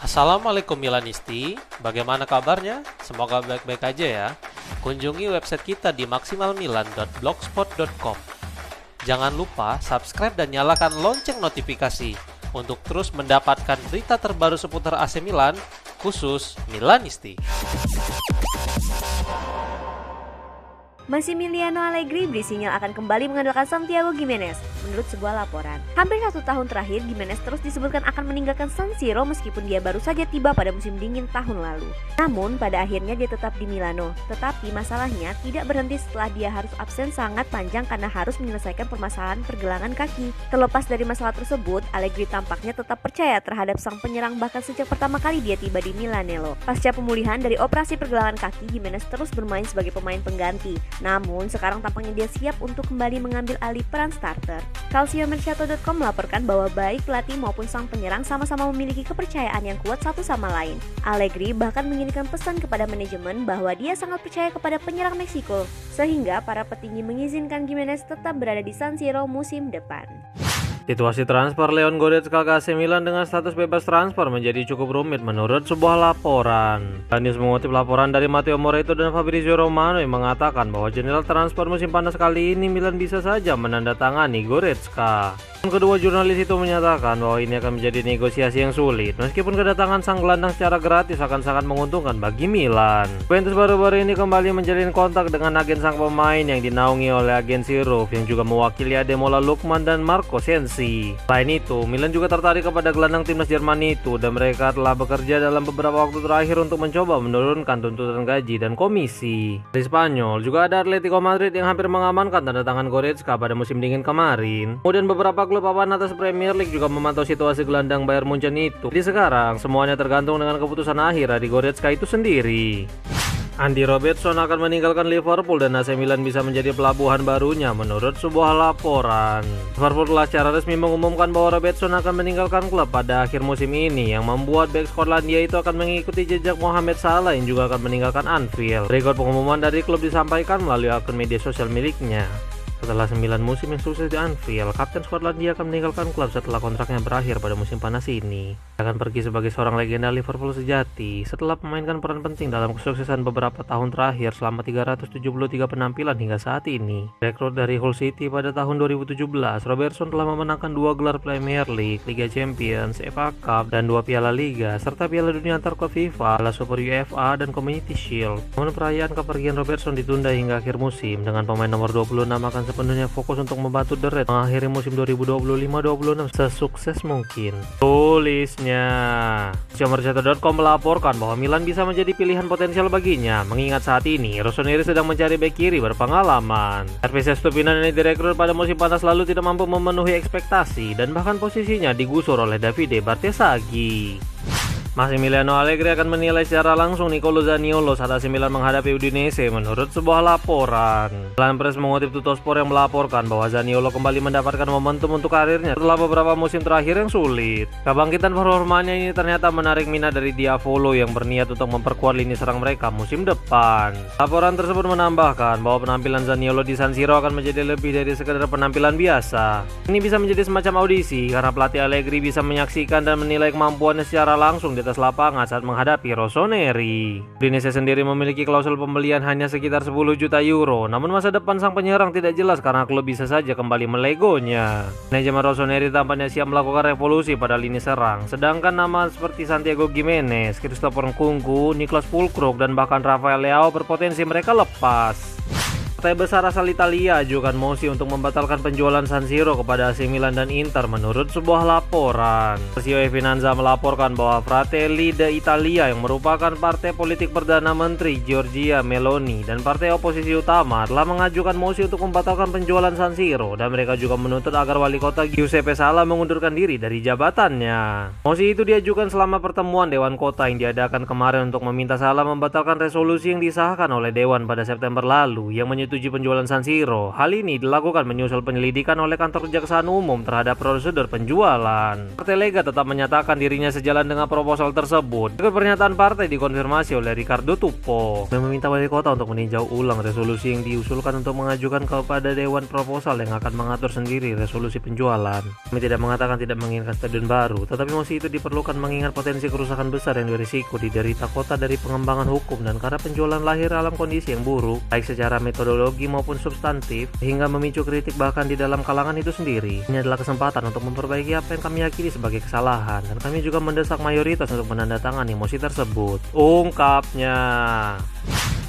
Assalamualaikum Milanisti, bagaimana kabarnya? Semoga baik-baik aja ya. Kunjungi website kita di maksimalmilan.blogspot.com. Jangan lupa subscribe dan nyalakan lonceng notifikasi untuk terus mendapatkan berita terbaru seputar AC Milan, khusus Milanisti. Massimiliano Allegri bersinyal akan kembali mengandalkan Santiago Gimenez. Menurut sebuah laporan, hampir 1 tahun terakhir Gimenez terus disebutkan akan meninggalkan San Siro meskipun dia baru saja tiba pada musim dingin tahun lalu. Namun pada akhirnya dia tetap di Milano. Tetapi masalahnya tidak berhenti setelah dia harus absen sangat panjang karena harus menyelesaikan permasalahan pergelangan kaki. Terlepas dari masalah tersebut, Allegri tampaknya tetap percaya terhadap sang penyerang bahkan sejak pertama kali dia tiba di Milanello. Pasca pemulihan dari operasi pergelangan kaki, Gimenez terus bermain sebagai pemain pengganti. Namun sekarang tampaknya dia siap untuk kembali mengambil alih peran starter. Calciomercato.com melaporkan bahwa baik pelatih maupun sang penyerang sama-sama memiliki kepercayaan yang kuat satu sama lain. Allegri bahkan mengirimkan pesan kepada manajemen bahwa dia sangat percaya kepada penyerang Meksiko, sehingga para petinggi mengizinkan Gimenez tetap berada di San Siro musim depan. Situasi transfer Leon Goretzka ke AC Milan dengan status bebas transfer menjadi cukup rumit menurut sebuah laporan. News mengutip laporan dari Matteo Moretto dan Fabrizio Romano yang mengatakan bahwa jendela transfer musim panas kali ini Milan bisa saja menandatangani Goretzka. Kedua jurnalis itu menyatakan bahwa ini akan menjadi negosiasi yang sulit, meskipun kedatangan sang gelandang secara gratis akan sangat menguntungkan bagi Milan. Juventus baru-baru ini kembali menjalin kontak dengan agen sang pemain yang dinaungi oleh agensi Roof yang juga mewakili Ademola Lookman dan Marco Sensi. Selain itu, Milan juga tertarik kepada gelandang timnas Jerman itu dan mereka telah bekerja dalam beberapa waktu terakhir untuk mencoba menurunkan tuntutan gaji dan komisi. Di Spanyol juga ada Atletico Madrid yang hampir mengamankan tanda tangan Goretzka pada musim dingin kemarin. Kemudian beberapa klub papan atas Premier League juga memantau situasi gelandang Bayern Munchen itu. Jadi sekarang semuanya tergantung dengan keputusan akhir dari Goretzka itu sendiri. Andy Robertson akan meninggalkan Liverpool dan AC Milan bisa menjadi pelabuhan barunya menurut sebuah laporan. Liverpool telah secara resmi mengumumkan bahwa Robertson akan meninggalkan klub pada akhir musim ini, yang membuat bek Skotlandia itu akan mengikuti jejak Mohamed Salah yang juga akan meninggalkan Anfield. Berikut pengumuman dari klub disampaikan melalui akun media sosial miliknya. Setelah 9 musim yang sukses di Anfield, Kapten Skotlandia akan meninggalkan klub setelah kontraknya berakhir pada musim panas ini. Dia akan pergi sebagai seorang legenda Liverpool sejati setelah memainkan peran penting dalam kesuksesan beberapa tahun terakhir selama 373 penampilan hingga saat ini. Rekrut dari Hull City pada tahun 2017, Robertson telah memenangkan 2 gelar Premier League, Liga Champions, FA Cup, dan 2 Piala Liga, serta Piala Dunia antar klub FIFA, Piala Super UEFA, dan Community Shield. Namun perayaan kepergian Robertson ditunda hingga akhir musim, dengan pemain nomor 26 akan sepenuhnya fokus untuk membantu The Reds mengakhiri musim 2025-26 sesukses mungkin. Tulisnya, Calciomercato.com melaporkan bahwa Milan bisa menjadi pilihan potensial baginya, mengingat saat ini Rossoneri sedang mencari bek kiri berpengalaman. RPC Stupinian yang direkrut pada musim panas lalu tidak mampu memenuhi ekspektasi dan bahkan posisinya digusur oleh Davide Bartesaghi. Massimiliano Allegri akan menilai secara langsung Nicolo Zaniolo saat AC Milan menghadapi Udinese menurut sebuah laporan. Laman Press mengutip Tuttosport yang melaporkan bahwa Zaniolo kembali mendapatkan momentum untuk karirnya setelah beberapa musim terakhir yang sulit. Kebangkitan performanya ini ternyata menarik minat dari Diavolo yang berniat untuk memperkuat lini serang mereka musim depan. Laporan tersebut menambahkan bahwa penampilan Zaniolo di San Siro akan menjadi lebih dari sekedar penampilan biasa. Ini bisa menjadi semacam audisi karena pelatih Allegri bisa menyaksikan dan menilai kemampuannya secara langsung di atas lapangan saat menghadapi Rossoneri. Udinese sendiri memiliki klausul pembelian hanya sekitar 10 juta euro, namun masa depan sang penyerang tidak jelas karena klub bisa saja kembali melegonya. Manajemen Rossoneri tampaknya siap melakukan revolusi pada lini serang, sedangkan nama seperti Santiago Gimenez, Christopher Nkunku, Niklas Füllkrug, dan bahkan Rafael Leao berpotensi mereka lepas. Partai besar asal Italia ajukan mosi untuk membatalkan penjualan San Siro kepada AC Milan dan Inter menurut sebuah laporan. Versio Finanza melaporkan bahwa Fratelli d'Italia yang merupakan partai politik Perdana Menteri Giorgia Meloni dan partai oposisi utama telah mengajukan mosi untuk membatalkan penjualan San Siro, dan mereka juga menuntut agar wali kota Giuseppe Sala mengundurkan diri dari jabatannya. Mosi itu diajukan selama pertemuan Dewan Kota yang diadakan kemarin untuk meminta Sala membatalkan resolusi yang disahkan oleh Dewan pada September lalu yang menyetujui menyetujui penjualan San Siro. Hal ini dilakukan menyusul penyelidikan oleh kantor kejaksaan umum terhadap prosedur penjualan. Partai Lega tetap menyatakan dirinya sejalan dengan proposal tersebut. Pernyataan partai dikonfirmasi oleh Ricardo Tuppo yang meminta wali kota untuk meninjau ulang resolusi yang diusulkan untuk mengajukan kepada Dewan Proposal yang akan mengatur sendiri resolusi penjualan. Kami tidak mengatakan tidak menginginkan stadion baru, tetapi mosi itu diperlukan mengingat potensi kerusakan besar yang berisiko diderita kota dari pengembangan hukum dan karena penjualan lahir dalam kondisi yang buruk, baik secara metodologi maupun substantif, sehingga memicu kritik bahkan di dalam kalangan itu sendiri. Ini adalah kesempatan untuk memperbaiki apa yang kami yakini sebagai kesalahan, dan kami juga mendesak mayoritas untuk menandatangani mosi tersebut, ungkapnya.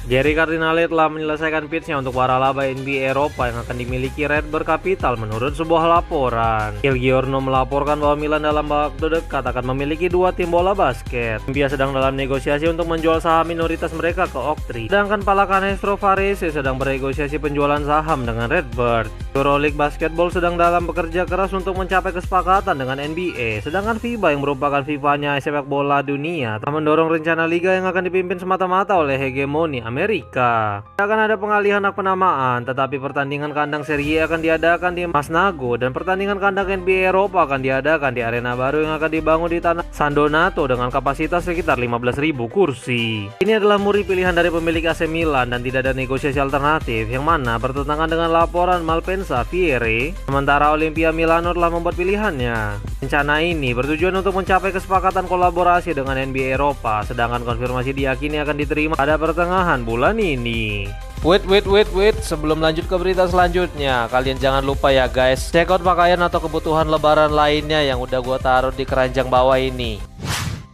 Jerry Cardinale telah menyelesaikan pitch-nya untuk para laba NBA Eropa yang akan dimiliki Redbird Capital menurut sebuah laporan. Il Giorno melaporkan bahwa Milan dalam waktu dekat akan memiliki 2 tim bola basket. Olimpia sedang dalam negosiasi untuk menjual saham minoritas mereka ke Oaktree, sedangkan Pallacanestro Varese sedang bernegosiasi penjualan saham dengan Redbird. Euroleague Basketball sedang dalam bekerja keras untuk mencapai kesepakatan dengan NBA, sedangkan FIBA yang merupakan FIFA-nya sepak bola dunia telah mendorong rencana liga yang akan dipimpin semata-mata oleh hegemoni Amerika. Akan ada pengalihan hak penamaan, tetapi pertandingan kandang Serie A akan diadakan di Masnago dan pertandingan kandang NBA Eropa akan diadakan di arena baru yang akan dibangun di tanah San Donato dengan kapasitas sekitar 15.000 kursi. Ini adalah murni pilihan dari pemilik AC Milan dan tidak ada negosiasi alternatif yang mana bertentangan dengan laporan Malpensa Fiere. Sementara Olimpia Milano telah membuat pilihannya. Rencana ini bertujuan untuk mencapai kesepakatan kolaborasi dengan NBA Eropa, sedangkan konfirmasi diyakini akan diterima pada pertengahan bulan ini. Wait, sebelum lanjut ke berita selanjutnya, kalian jangan lupa ya guys, check out pakaian atau kebutuhan lebaran lainnya yang udah gua taruh di keranjang bawah ini.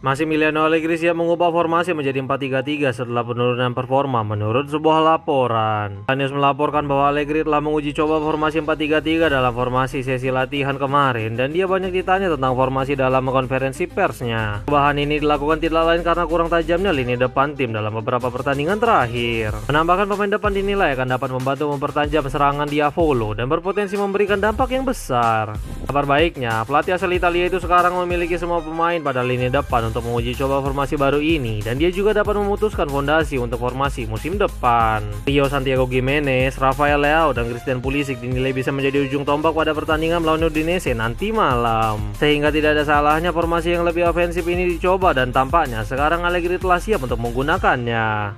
Massimiliano Allegri siap mengubah formasi menjadi 4-3-3 setelah penurunan performa menurut sebuah laporan. News melaporkan bahwa Allegri telah menguji coba formasi 4-3-3 dalam formasi sesi latihan kemarin dan dia banyak ditanya tentang formasi dalam konferensi persnya. Perubahan ini dilakukan tidak lain karena kurang tajamnya lini depan tim dalam beberapa pertandingan terakhir. Menambahkan pemain depan dinilai akan dapat membantu mempertajam serangan Diavolo dan berpotensi memberikan dampak yang besar. Kabar baiknya, pelatih asal Italia itu sekarang memiliki semua pemain pada lini depan untuk menguji coba formasi baru ini, dan dia juga dapat memutuskan fondasi untuk formasi musim depan. Rio Santiago Gimenez, Rafael Leao, dan Christian Pulisic dinilai bisa menjadi ujung tombak pada pertandingan melawan Udinese nanti malam. Sehingga tidak ada salahnya formasi yang lebih ofensif ini dicoba dan tampaknya sekarang Allegri telah siap untuk menggunakannya.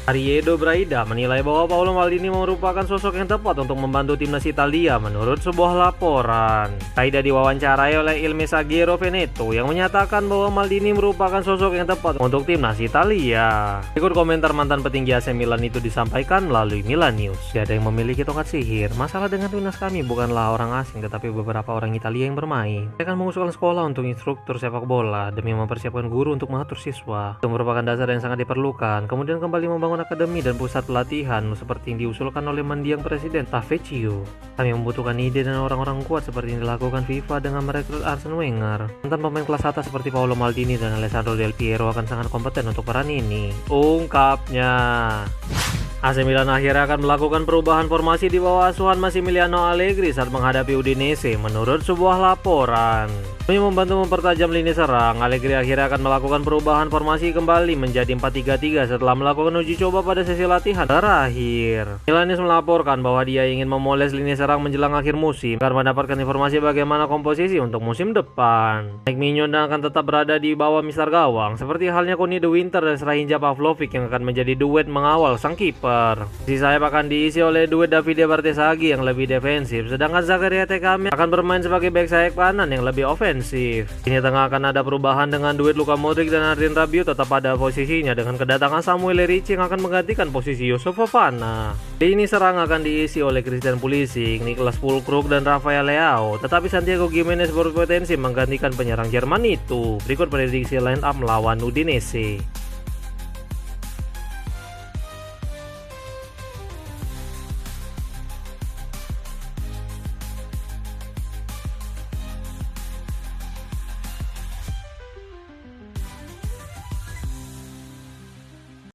Ariedo Braida menilai bahwa Paolo Maldini merupakan sosok yang tepat untuk membantu timnas Italia menurut sebuah laporan. Braida diwawancarai oleh Il Messaggero Veneto yang menyatakan bahwa Maldini merupakan sosok yang tepat untuk timnas Italia. Ikut komentar mantan petinggi AC Milan itu disampaikan melalui Milan News. Tidak ada yang memiliki tongkat sihir. Masalah dengan timnas kami bukanlah orang asing tetapi beberapa orang Italia yang bermain. Saya akan mengusulkan sekolah untuk instruktur sepak bola demi mempersiapkan guru untuk mengatur siswa. Itu merupakan dasar yang sangat diperlukan. Kemudian kembali membangun akademi dan pusat pelatihan seperti yang diusulkan oleh mendiang Presiden Tavecchio. Kami membutuhkan ide dan orang-orang kuat seperti yang dilakukan FIFA dengan merekrut Arsene Wenger. Mantan pemain kelas atas seperti Paolo Maldini dan Alessandro Del Piero akan sangat kompeten untuk peran ini, ungkapnya. AC Milan akhirnya akan melakukan perubahan formasi di bawah asuhan Massimiliano Allegri saat menghadapi Udinese menurut sebuah laporan. Demi membantu mempertajam lini serang, Allegri akhirnya akan melakukan perubahan formasi kembali menjadi 4-3-3 setelah melakukan uji coba pada sesi latihan terakhir. Milanis melaporkan bahwa dia ingin memoles lini serang menjelang akhir musim agar mendapatkan informasi bagaimana komposisi untuk musim depan. Mike Mignon akan tetap berada di bawah mister gawang, seperti halnya Conny De Winter dan Strahinja Pavlovic yang akan menjadi duet mengawal sang kiper. Sisi sayap akan diisi oleh duet Davide Bartesaghi yang lebih defensif, sedangkan Zakaria Tekame akan bermain sebagai back sayap kanan yang lebih ofensif. Ini tengah akan ada perubahan dengan duet Luka Modric dan Adrien Rabiot tetap pada posisinya dengan kedatangan Samuel Erici yang akan menggantikan posisi Yusuf Fofana. Lini serang akan diisi oleh Christian Pulisic, Niklas Füllkrug dan Rafael Leao, tetapi Santiago Gimenez berpotensi menggantikan penyerang Jerman itu. Berikut prediksi line up melawan Udinese.